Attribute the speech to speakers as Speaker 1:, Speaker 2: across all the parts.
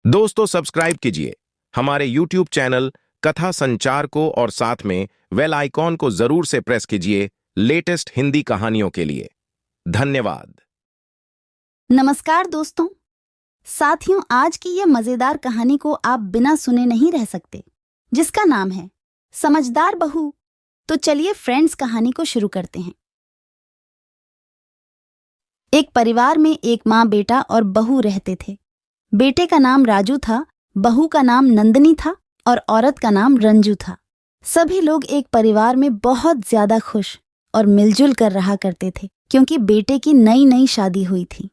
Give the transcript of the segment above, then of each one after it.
Speaker 1: दोस्तों सब्सक्राइब कीजिए हमारे YouTube चैनल कथा संचार को और साथ में बेल आइकॉन को जरूर से प्रेस कीजिए लेटेस्ट हिंदी कहानियों के लिए। धन्यवाद।
Speaker 2: नमस्कार दोस्तों, साथियों, आज की यह मजेदार कहानी को आप बिना सुने नहीं रह सकते, जिसका नाम है समझदार बहू। तो चलिए फ्रेंड्स, कहानी को शुरू करते हैं। एक परिवार में एक माँ, बेटा और बहू रहते थे। बेटे का नाम राजू था, बहू का नाम नंदिनी था और औरत का नाम रंजू था। सभी लोग एक परिवार में बहुत ज्यादा खुश और मिलजुल कर रहा करते थे, क्योंकि बेटे की नई नई शादी हुई थी।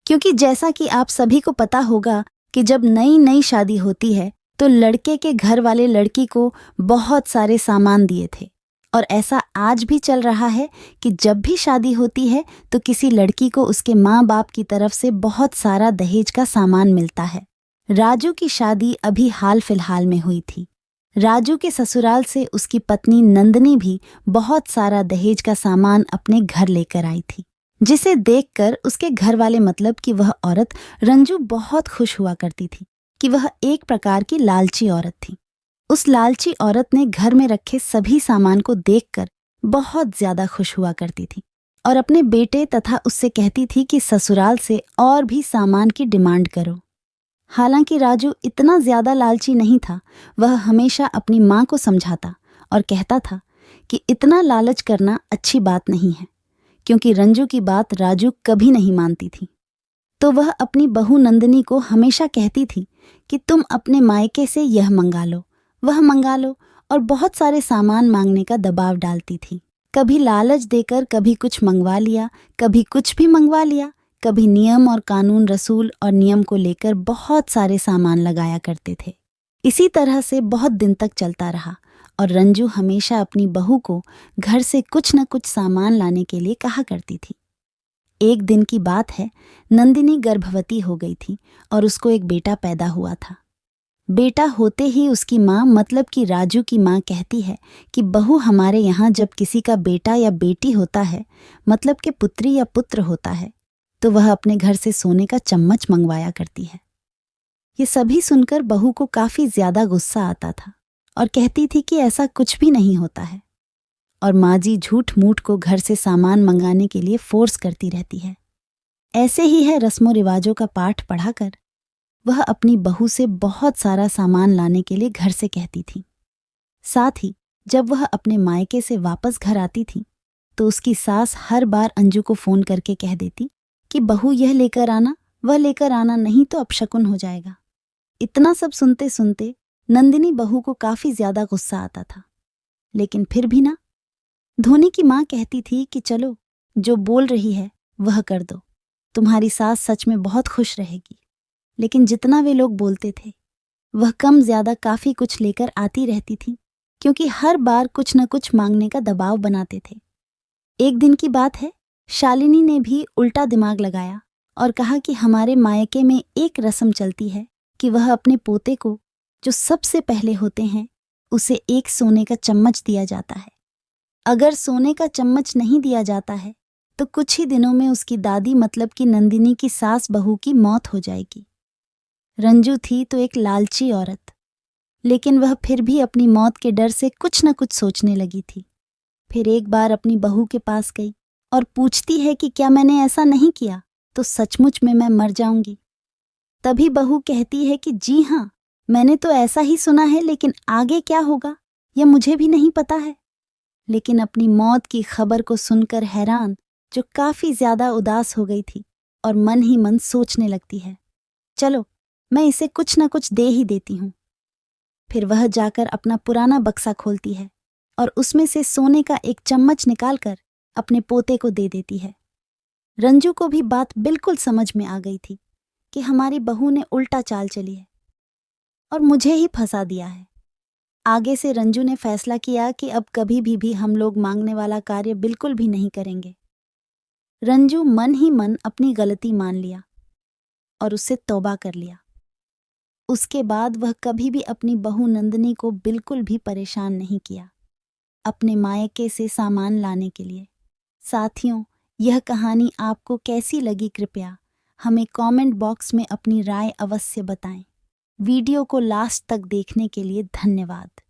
Speaker 2: क्योंकि जैसा कि आप सभी को पता होगा कि जब नई नई शादी होती है तो लड़के के घर वाले लड़की को बहुत सारे सामान दिए थे। और ऐसा आज भी चल रहा है कि जब भी शादी होती है तो किसी लड़की को उसके माँ बाप की तरफ से बहुत सारा दहेज का सामान मिलता है। राजू की शादी अभी हाल फिलहाल में हुई थी। राजू के ससुराल से उसकी पत्नी नंदिनी भी बहुत सारा दहेज का सामान अपने घर लेकर आई थी, जिसे देखकर उसके घर वाले, मतलब कि वह औरत रंजू, बहुत खुश हुआ करती थी कि वह एक प्रकार की लालची औरत थी। उस लालची औरत ने घर में रखे सभी सामान को देखकर बहुत ज्यादा खुश हुआ करती थी और अपने बेटे तथा उससे कहती थी कि ससुराल से और भी सामान की डिमांड करो। हालांकि राजू इतना ज्यादा लालची नहीं था। वह हमेशा अपनी माँ को समझाता और कहता था कि इतना लालच करना अच्छी बात नहीं है, क्योंकि रंजू की बात राजू कभी नहीं मानती थी। तो वह अपनी बहू नंदिनी को हमेशा कहती थी कि तुम अपने मायके से यह मंगा लो, वह मंगा लो, और बहुत सारे सामान मांगने का दबाव डालती थी। कभी लालच देकर कभी कुछ मंगवा लिया, कभी कुछ भी मंगवा लिया, कभी नियम और कानून, रसूल और नियम को लेकर बहुत सारे सामान लगाया करते थे। इसी तरह से बहुत दिन तक चलता रहा और रंजू हमेशा अपनी बहू को घर से कुछ न कुछ सामान लाने के लिए कहा करती थी। एक दिन की बात है, नंदिनी गर्भवती हो गई थी और उसको एक बेटा पैदा हुआ था। बेटा होते ही उसकी माँ, मतलब कि राजू की माँ, कहती है कि बहू, हमारे यहाँ जब किसी का बेटा या बेटी होता है, मतलब कि पुत्री या पुत्र होता है, तो वह अपने घर से सोने का चम्मच मंगवाया करती है। ये सभी सुनकर बहू को काफी ज्यादा गुस्सा आता था और कहती थी कि ऐसा कुछ भी नहीं होता है, और माँ जी झूठ मूठ को घर से सामान मंगाने के लिए फोर्स करती रहती है। ऐसे ही है, रस्मों रिवाजों का पाठ पढ़ाकर वह अपनी बहू से बहुत सारा सामान लाने के लिए घर से कहती थी। साथ ही जब वह अपने मायके से वापस घर आती थी तो उसकी सास हर बार अंजू को फोन करके कह देती कि बहू यह लेकर आना, वह लेकर आना, नहीं तो अपशकुन हो जाएगा। इतना सब सुनते सुनते नंदिनी बहू को काफी ज्यादा गुस्सा आता था, लेकिन फिर भी ना। धोनी की माँ कहती थी कि चलो, जो बोल रही है वह कर दो, तुम्हारी सास सच में बहुत खुश रहेगी। लेकिन जितना वे लोग बोलते थे, वह कम ज्यादा काफी कुछ लेकर आती रहती थी, क्योंकि हर बार कुछ न कुछ मांगने का दबाव बनाते थे। एक दिन की बात है, शालिनी ने भी उल्टा दिमाग लगाया और कहा कि हमारे मायके में एक रस्म चलती है कि वह अपने पोते को, जो सबसे पहले होते हैं, उसे एक सोने का चम्मच दिया जाता है। अगर सोने का चम्मच नहीं दिया जाता है तो कुछ ही दिनों में उसकी दादी, मतलब कि नंदिनी की सास बहू की मौत हो जाएगी। रंजू थी तो एक लालची औरत, लेकिन वह फिर भी अपनी मौत के डर से कुछ न कुछ सोचने लगी थी। फिर एक बार अपनी बहू के पास गई और पूछती है कि क्या मैंने ऐसा नहीं किया तो सचमुच में मैं मर जाऊंगी। तभी बहू कहती है कि जी हाँ, मैंने तो ऐसा ही सुना है, लेकिन आगे क्या होगा यह मुझे भी नहीं पता है। लेकिन अपनी मौत की खबर को सुनकर हैरान, जो काफी ज्यादा उदास हो गई थी, और मन ही मन सोचने लगती है, चलो मैं इसे कुछ न कुछ दे ही देती हूँ। फिर वह जाकर अपना पुराना बक्सा खोलती है और उसमें से सोने का एक चम्मच निकालकर अपने पोते को दे देती है। रंजू को भी बात बिल्कुल समझ में आ गई थी कि हमारी बहू ने उल्टा चाल चली है और मुझे ही फंसा दिया है। आगे से रंजू ने फैसला किया कि अब कभी भी हम लोग मांगने वाला कार्य बिल्कुल भी नहीं करेंगे। रंजू मन ही मन अपनी गलती मान लिया और उससे तौबा कर लिया। उसके बाद वह कभी भी अपनी बहू नंदिनी को बिल्कुल भी परेशान नहीं किया अपने मायके से सामान लाने के लिए। साथियों, यह कहानी आपको कैसी लगी, कृपया हमें कमेंट बॉक्स में अपनी राय अवश्य बताएं। वीडियो को लास्ट तक देखने के लिए धन्यवाद।